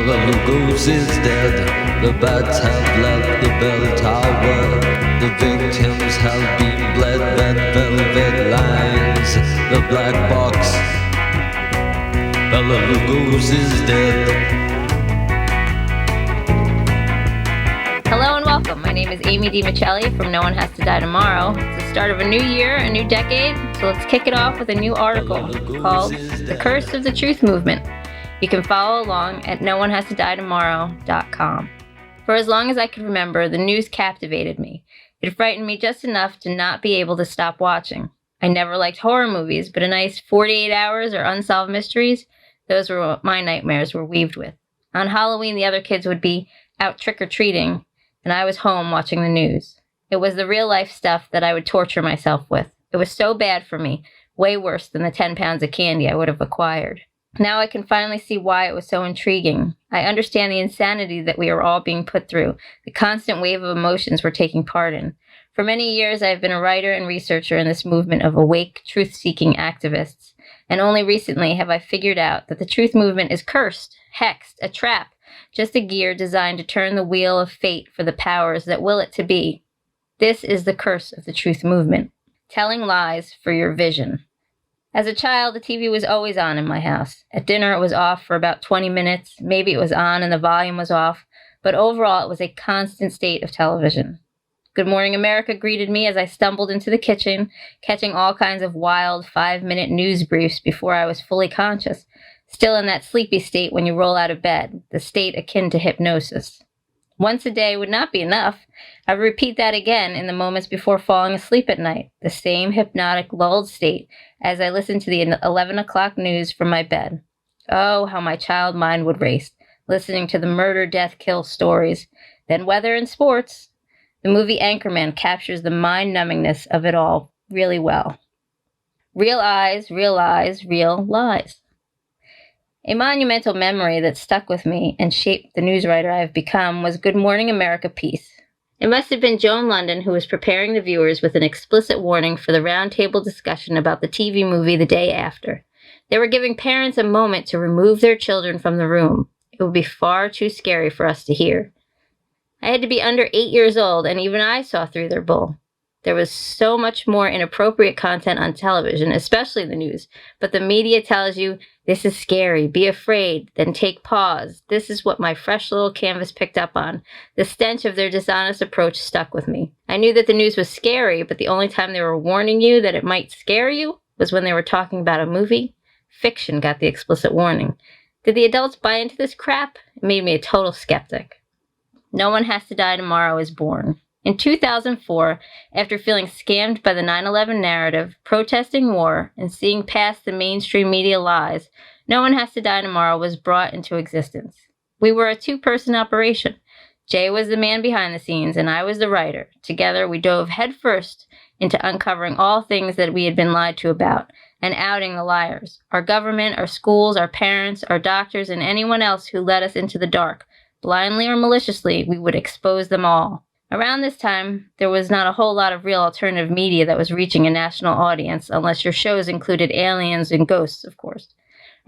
Bela Lugos is dead. The bats have left the bell tower. The victims have been bled. Red velvet lines. The black box. Bela Lugos is dead. Hello and welcome. My name is Amy de Miceli from No One Has to Die Tomorrow. It's the start of a new year, a new decade, so let's kick it off with a new article called The Curse of the Truth Movement. You can follow along at noonehastodietomorrow.com. For as long as I could remember, the news captivated me. It frightened me just enough to not be able to stop watching. I never liked horror movies, but a nice 48 hours or unsolved mysteries, those were what my nightmares were weaved with. On Halloween, the other kids would be out trick-or-treating, and I was home watching the news. It was the real-life stuff that I would torture myself with. It was so bad for me, way worse than the 10 pounds of candy I would have acquired. Now I can finally see why it was so intriguing. I understand the insanity that we are all being put through, the constant wave of emotions we're taking part in. For many years, I have been a writer and researcher in this movement of awake, truth-seeking activists, and only recently have I figured out that the truth movement is cursed, hexed, a trap, just a gear designed to turn the wheel of fate for the powers that will it to be. This is the curse of the truth movement. Telling lies for your vision. As a child, the TV was always on in my house. At dinner, it was off for about 20 minutes. Maybe it was on and the volume was off. But overall, it was a constant state of television. Good Morning America greeted me as I stumbled into the kitchen, catching all kinds of wild 5-minute news briefs before I was fully conscious. Still in that sleepy state when you roll out of bed, the state akin to hypnosis. Once a day would not be enough. I would repeat that again in the moments before falling asleep at night, the same hypnotic, lulled state as I listened to the 11 o'clock news from my bed. Oh, how my child mind would race, listening to the murder, death, kill stories. Then weather and sports. The movie Anchorman captures the mind-numbingness of it all really well. Real eyes, real lies. A monumental memory that stuck with me and shaped the newswriter I have become was Good Morning America piece. It must have been Joan London who was preparing the viewers with an explicit warning for the roundtable discussion about the TV movie the day after. They were giving parents a moment to remove their children from the room. It would be far too scary for us to hear. I had to be under 8 years old, and even I saw through their bull. There was so much more inappropriate content on television, especially the news, but the media tells you, this is scary, be afraid, then take pause. This is what my fresh little canvas picked up on. The stench of their dishonest approach stuck with me. I knew that the news was scary, but the only time they were warning you that it might scare you was when they were talking about a movie. Fiction got the explicit warning. Did the adults buy into this crap? It made me a total skeptic. No One Has to Die Tomorrow is born. In 2004, after feeling scammed by the 9/11 narrative, protesting war, and seeing past the mainstream media lies, No One Has to Die Tomorrow was brought into existence. We were a two-person operation. Jay was the man behind the scenes, and I was the writer. Together, we dove headfirst into uncovering all things that we had been lied to about, and outing the liars. Our government, our schools, our parents, our doctors, and anyone else who led us into the dark. Blindly or maliciously, we would expose them all. Around this time, there was not a whole lot of real alternative media that was reaching a national audience, unless your shows included aliens and ghosts, of course.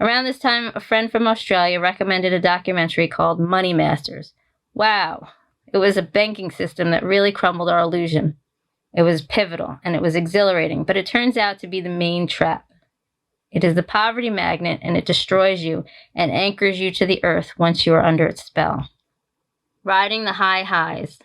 Around this time, a friend from Australia recommended a documentary called Money Masters. Wow, it was a banking system that really crumbled our illusion. It was pivotal, and it was exhilarating, but it turns out to be the main trap. It is the poverty magnet, and it destroys you and anchors you to the earth once you are under its spell. Riding the high highs.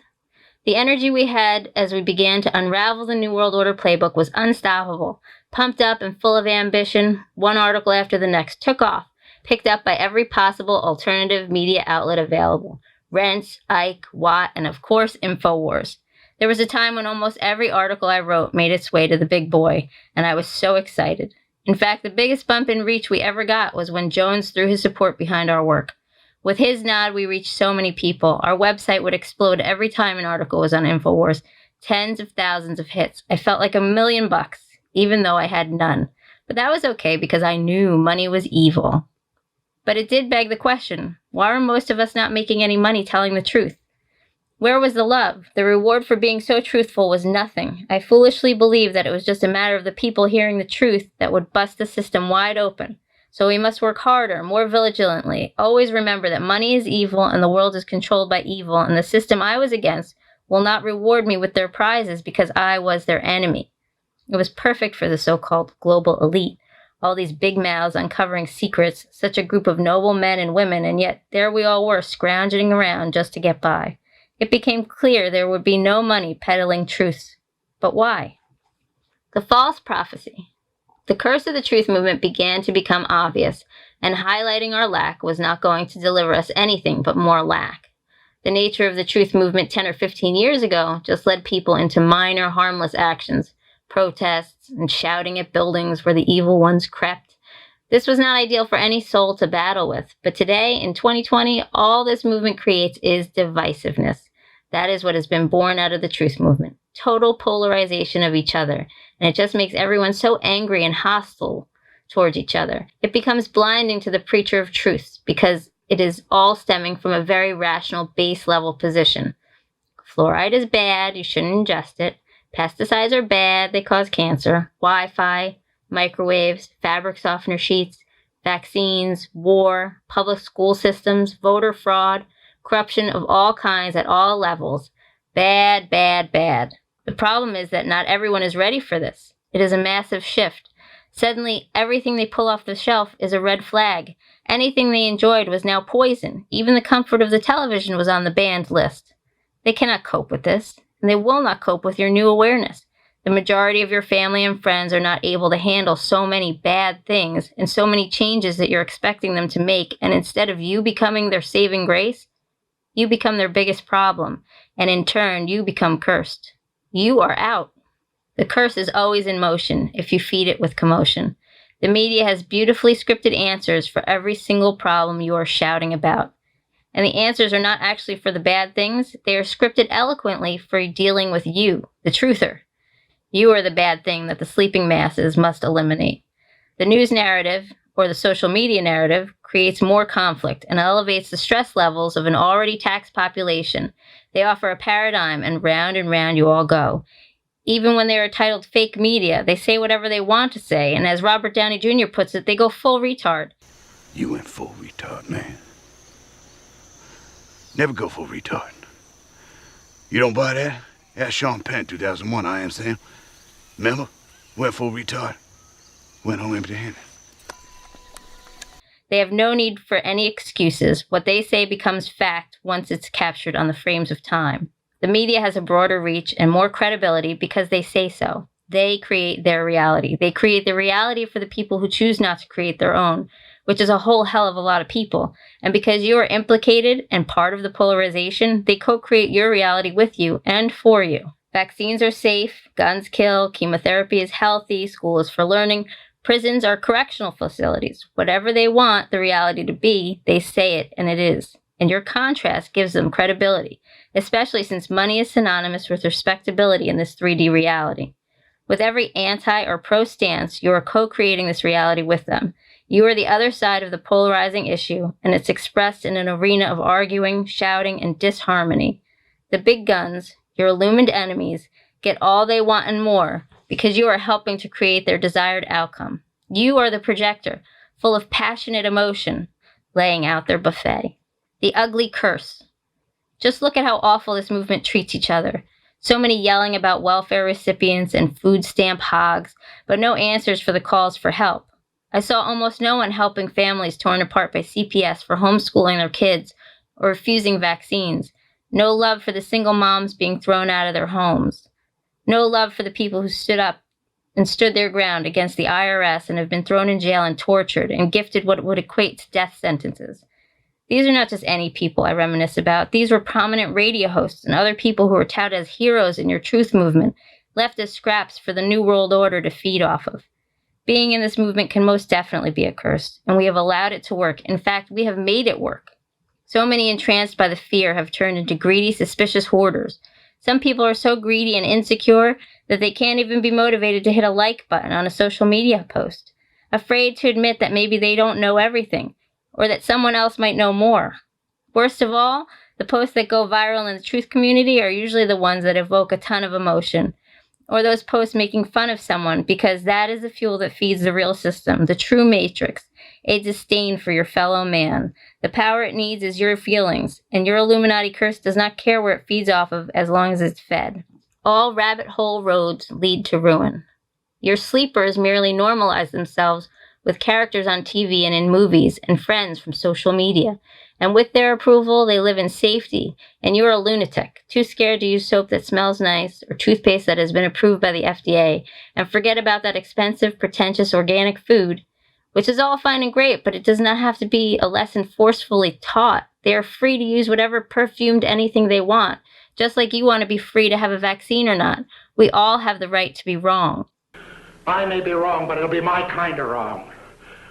The energy we had as we began to unravel the New World Order playbook was unstoppable. Pumped up and full of ambition, one article after the next took off, picked up by every possible alternative media outlet available. Rents, Ike, Watt, and of course InfoWars. There was a time when almost every article I wrote made its way to the big boy, and I was so excited. In fact, the biggest bump in reach we ever got was when Jones threw his support behind our work. With his nod, we reached so many people. Our website would explode every time an article was on InfoWars. Tens of thousands of hits. I felt like $1 million, even though I had none. But that was okay because I knew money was evil. But it did beg the question, why were most of us not making any money telling the truth? Where was the love? The reward for being so truthful was nothing. I foolishly believed that it was just a matter of the people hearing the truth that would bust the system wide open. So we must work harder, more vigilantly. Always remember that money is evil and the world is controlled by evil, and the system I was against will not reward me with their prizes because I was their enemy. It was perfect for the so-called global elite. All these big mouths uncovering secrets, such a group of noble men and women, and yet there we all were scrounging around just to get by. It became clear there would be no money peddling truths. But why? The false prophecy. The curse of the truth movement began to become obvious, and highlighting our lack was not going to deliver us anything but more lack. The nature of the truth movement 10 or 15 years ago just led people into minor, harmless actions, protests, and shouting at buildings where the evil ones crept. This was not ideal for any soul to battle with, but today, in 2020, all this movement creates is divisiveness. That is what has been born out of the truth movement. Total polarization of each other, and it just makes everyone so angry and hostile towards each other. It becomes blinding to the preacher of truth because it is all stemming from a very rational base level position. Fluoride is bad, you shouldn't ingest it. Pesticides are bad, they cause cancer. Wi-Fi, microwaves, fabric softener sheets, vaccines, war, public school systems, voter fraud, corruption of all kinds at all levels. Bad, bad, bad. The problem is that not everyone is ready for this. It is a massive shift. Suddenly, everything they pull off the shelf is a red flag. Anything they enjoyed was now poison. Even the comfort of the television was on the banned list. They cannot cope with this, and they will not cope with your new awareness. The majority of your family and friends are not able to handle so many bad things and so many changes that you're expecting them to make, and instead of you becoming their saving grace, you become their biggest problem, and in turn, you become cursed. You are out. The curse is always in motion if you feed it with commotion. The media has beautifully scripted answers for every single problem you are shouting about. And the answers are not actually for the bad things. They are scripted eloquently for dealing with you, the truther. You are the bad thing that the sleeping masses must eliminate. The news narrative, or the social media narrative, creates more conflict and elevates the stress levels of an already taxed population. They offer a paradigm, and round you all go. Even when they are titled fake media, they say whatever they want to say, and as Robert Downey Jr. puts it, they go full retard. You went full retard, man. Never go full retard. You don't buy that? Ask Sean Penn, 2001, I Am Sam. Remember? Went full retard. Went home empty-handed. They have no need for any excuses. What they say becomes fact once it's captured on the frames of time. The media has a broader reach and more credibility because they say so. They create their reality. They create the reality for the people who choose not to create their own, which is a whole hell of a lot of people. And because you are implicated and part of the polarization, they co-create your reality with you and for you. Vaccines are safe, guns kill, chemotherapy is healthy, school is for learning. Prisons are correctional facilities. Whatever they want the reality to be, they say it, and it is. And your contrast gives them credibility, especially since money is synonymous with respectability in this 3D reality. With every anti or pro stance, you are co-creating this reality with them. You are the other side of the polarizing issue, and it's expressed in an arena of arguing, shouting, and disharmony. The big guns, your illumined enemies, get all they want and more, because you are helping to create their desired outcome. You are the projector, full of passionate emotion, laying out their buffet. The ugly curse. Just look at how awful this movement treats each other. So many yelling about welfare recipients and food stamp hogs, but no answers for the calls for help. I saw almost no one helping families torn apart by CPS for homeschooling their kids or refusing vaccines. No love for the single moms being thrown out of their homes. No love for the people who stood up and stood their ground against the IRS and have been thrown in jail and tortured and gifted what would equate to death sentences. These are not just any people I reminisce about. These were prominent radio hosts and other people who were touted as heroes in your truth movement, left as scraps for the New World Order to feed off of. Being in this movement can most definitely be a curse, and we have allowed it to work. In fact, we have made it work. So many entranced by the fear have turned into greedy, suspicious hoarders. Some people are so greedy and insecure that they can't even be motivated to hit a like button on a social media post, afraid to admit that maybe they don't know everything, or that someone else might know more. Worst of all, the posts that go viral in the truth community are usually the ones that evoke a ton of emotion, or those posts making fun of someone, because that is the fuel that feeds the real system, the true matrix. a disdain for your fellow man. The power it needs is your feelings, and your Illuminati curse does not care where it feeds off of as long as it's fed. All rabbit hole roads lead to ruin. Your sleepers merely normalize themselves with characters on TV and in movies and friends from social media. And with their approval, they live in safety, and you're a lunatic, too scared to use soap that smells nice or toothpaste that has been approved by the FDA, and forget about that expensive, pretentious organic food, which is all fine and great, but it does not have to be a lesson forcefully taught. They are free to use whatever perfumed anything they want, just like you want to be free to have a vaccine or not. We all have the right to be wrong. I may be wrong, but it'll be my kind of wrong.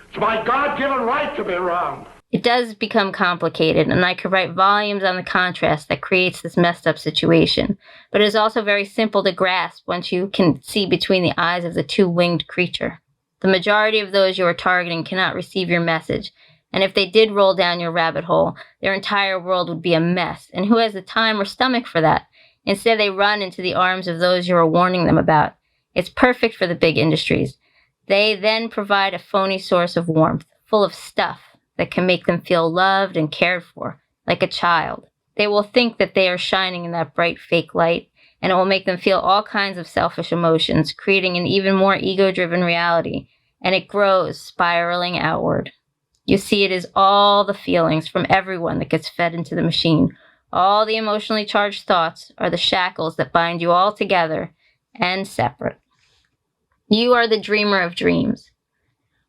It's my God-given right to be wrong. It does become complicated, and I could write volumes on the contrast that creates this messed up situation. But it is also very simple to grasp once you can see between the eyes of the two-winged creature. The majority of those you are targeting cannot receive your message, and if they did roll down your rabbit hole, their entire world would be a mess, and who has the time or stomach for that? Instead, they run into the arms of those you are warning them about. It's perfect for the big industries. They then provide a phony source of warmth, full of stuff that can make them feel loved and cared for, like a child. They will think that they are shining in that bright fake light, and it will make them feel all kinds of selfish emotions, creating an even more ego-driven reality, and it grows, spiraling outward. You see, it is all the feelings from everyone that gets fed into the machine. All the emotionally charged thoughts are the shackles that bind you all together and separate. You are the dreamer of dreams.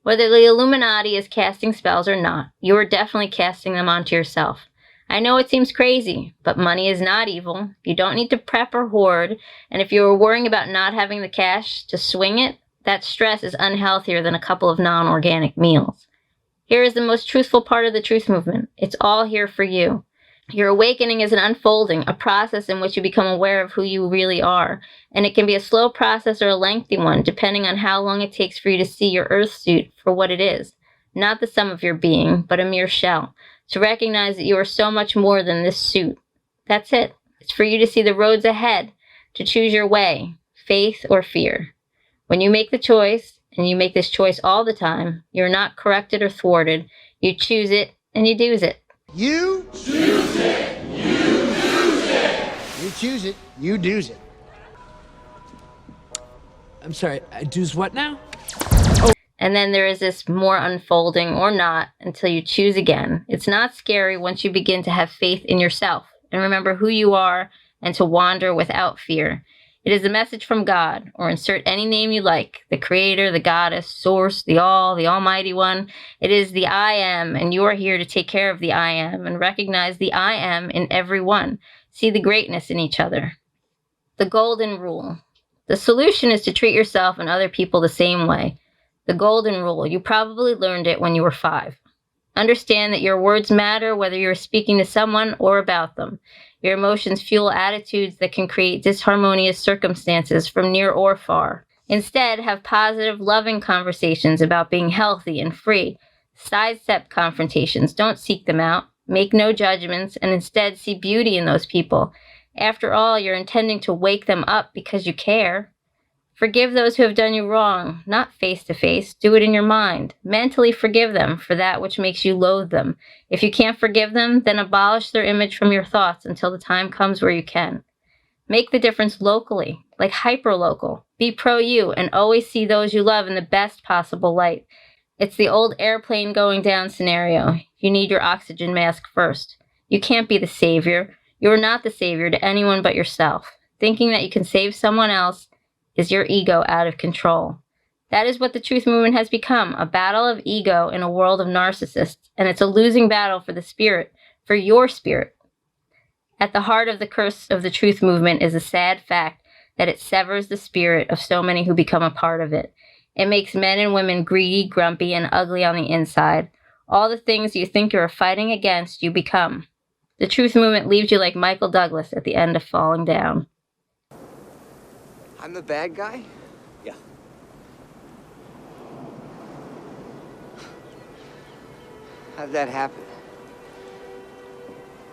Whether the Illuminati is casting spells or not, you are definitely casting them onto yourself. I know it seems crazy, but money is not evil. You don't need to prep or hoard, and if you are worrying about not having the cash to swing it, that stress is unhealthier than a couple of non-organic meals. Here is the most truthful part of the truth movement. It's all here for you. Your awakening is an unfolding, a process in which you become aware of who you really are, and it can be a slow process or a lengthy one, depending on how long it takes for you to see your earth suit for what it is, not the sum of your being, but a mere shell, to recognize that you are so much more than this suit. That's it. It's for you to see the roads ahead, to choose your way, faith or fear. When you make the choice, and you make this choice all the time, you're not corrected or thwarted. You choose it, and you do's it. You choose it, you do's it. You choose it, you do's it. I'm sorry, I do's what now? And then there is this more unfolding or not until you choose again. It's not scary once you begin to have faith in yourself and remember who you are and to wander without fear. It is a message from God, or insert any name you like, the creator, the goddess, source, the all, the almighty one. It is the I am, and you are here to take care of the I am and recognize the I am in everyone. See the greatness in each other. The golden rule. The solution is to treat yourself and other people the same way. The golden rule. You probably learned it when you were 5. Understand that your words matter whether you're speaking to someone or about them. Your emotions fuel attitudes that can create disharmonious circumstances from near or far. Instead, have positive, loving conversations about being healthy and free. Sidestep confrontations. Don't seek them out. Make no judgments, and instead see beauty in those people. After all, you're intending to wake them up because you care. Forgive those who have done you wrong, not face-to-face. Do it in your mind. Mentally forgive them for that which makes you loathe them. If you can't forgive them, then abolish their image from your thoughts until the time comes where you can. Make the difference locally, like hyper-local. Be pro-you and always see those you love in the best possible light. It's the old airplane going down scenario. You need your oxygen mask first. You can't be the savior. You are not the savior to anyone but yourself. Thinking that you can save someone else is your ego out of control. That is what the truth movement has become, a battle of ego in a world of narcissists, and it's a losing battle for the spirit, for your spirit. At the heart of the curse of the truth movement is the sad fact that it severs the spirit of so many who become a part of it. It makes men and women greedy, grumpy, and ugly on the inside. All the things you think you are fighting against, you become. The truth movement leaves you like Michael Douglas at the end of Falling Down. I'm the bad guy? Yeah. How'd that happen?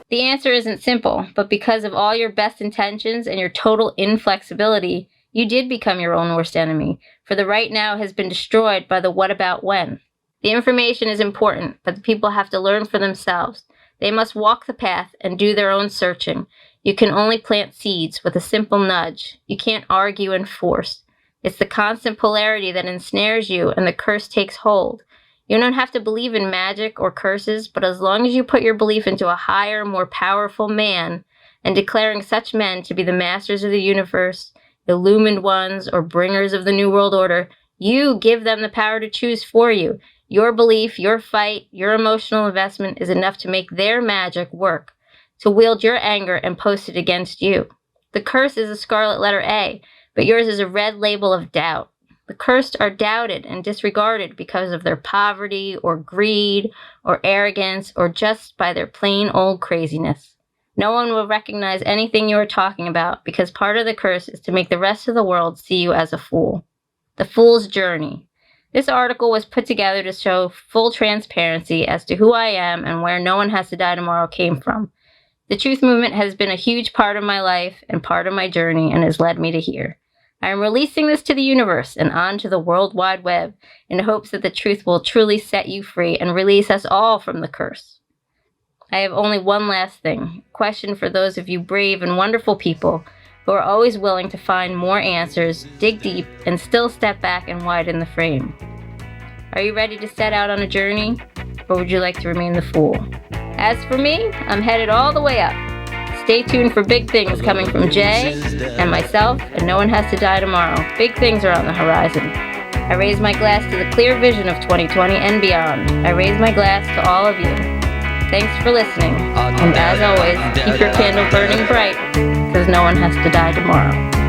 The answer isn't simple, but because of all your best intentions and your total inflexibility, you did become your own worst enemy, for the right now has been destroyed by the what about when. The information is important, but the people have to learn for themselves. They must walk the path and do their own searching. You can only plant seeds with a simple nudge. You can't argue and force. It's the constant polarity that ensnares you and the curse takes hold. You don't have to believe in magic or curses, but as long as you put your belief into a higher, more powerful man, and declaring such men to be the masters of the universe, illumined ones, or bringers of the New World Order, you give them the power to choose for you. Your belief, your fight, your emotional investment is enough to make their magic work, to wield your anger and post it against you. The curse is a scarlet letter A, but yours is a red label of doubt. The cursed are doubted and disregarded because of their poverty or greed or arrogance or just by their plain old craziness. No one will recognize anything you are talking about because part of the curse is to make the rest of the world see you as a fool. The Fool's Journey. This article was put together to show full transparency as to who I am and where No One Has to Die Tomorrow came from. The truth movement has been a huge part of my life and part of my journey and has led me to here. I am releasing this to the universe and onto the World Wide Web in hopes that the truth will truly set you free and release us all from the curse. I have only one last thing, a question for those of you brave and wonderful people who are always willing to find more answers, dig deep, and still step back and widen the frame. Are you ready to set out on a journey, or would you like to remain the fool? As for me, I'm headed all the way up. Stay tuned for big things coming from Jay and myself, and No One Has to Die Tomorrow. Big things are on the horizon. I raise my glass to the clear vision of 2020 and beyond. I raise my glass to all of you. Thanks for listening, and as always, keep your candle burning bright, because no one has to die tomorrow.